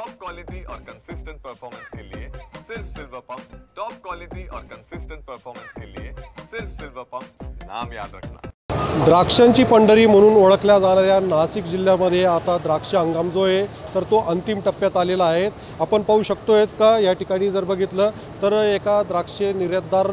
Top quality और consistent performance के लिए सिर्फ सिल्वर पंप। टॉप क्वालिटी और कंसिस्टेंट परफॉर्मेंस के लिए सिर्फ सिल्वर पंप, नाम याद रखना। द्राक्षांची पंढरी म्हणून ओळखल्या जाणाऱ्या नाशिक जिल्ह्यामध्ये आता द्राक्ष हंगाम जो आहे तर तो अंतिम टप्प्यात आलेला आहे। आपण पाहू शकतोय का या ठिकाणी जर बघितलं तर एका द्राक्ष निर्यातदार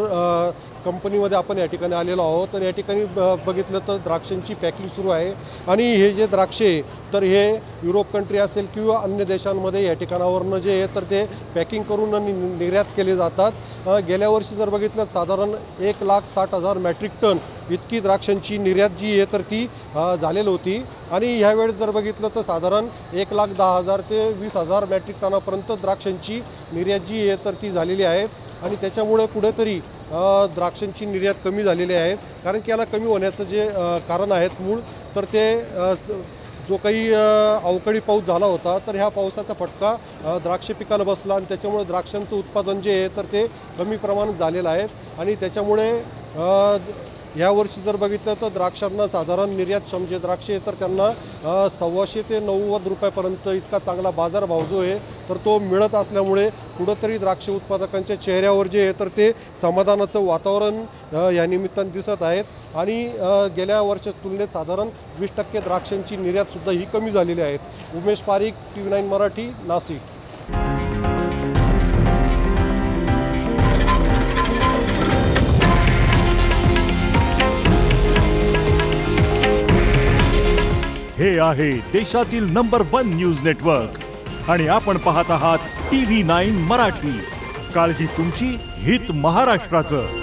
कंपनीमध्ये आपण या ठिकाणी आलेलो आहोत। तर या ठिकाणी बघितलं तर द्राक्षांची पॅकिंग सुरू आहे आणि हे जे द्राक्षे तर हे युरोप कंट्री असेल किंवा अन्य देशांमध्ये या ठिकाणावरून जे आहे तर ते पॅकिंग करून निर्यात केले जातात। गेल्या वर्षी जर बघितलं साधारण 1,60,000 मेट्रिक टन इतकी द्राक्षांची निर्यात जी आहे तर ती झालेली होती आणि ह्यावेळेस जर बघितलं तर साधारण 1,10,000 ते 20,000 मेट्रिक टनापर्यंत द्राक्षांची निर्यात जी आहे तर ती झालेली आहे आणि त्याच्यामुळे कुठेतरी द्राक्षांची निर्यात कमी झालेली आहे। कारण की याला कमी होण्याचं जे कारण आहेत मूळ तर ते जो काही अवकाळी पाऊस झाला होता तर ह्या पावसाचा फटका द्राक्ष पिकाला बसला आणि त्याच्यामुळे द्राक्षांचं उत्पादन जे आहे तर ते कमी प्रमाणात झालेलं आहे आणि त्याच्यामुळे या वर्षी जर बघितलं तर द्राक्षांना साधारण निर्यात क्षमते द्राक्षे तर त्यांना 1,200 ते 90 रुपयापर्यंत इतका चांगला बाजारभाव जो आहे तर तो मिळत असल्यामुळे कुठंतरी द्राक्ष उत्पादकांच्या चेहऱ्यावर जे आहे तर ते समाधानाचं वातावरण या निमित्ताने दिसत आहेत आणि गेल्या वर्षाच्या तुलनेत साधारण 20% द्राक्षांची निर्यातसुद्धा ही कमी झालेली आहे। उमेश पारिक, TV9 मराठी, नाशिक। हे आहे देशातील नंबर 1 न्यूज नेटवर्क आणि आपण पाहत आहात TV9 मराठी। काळजी तुमची, हित महाराष्ट्राचं।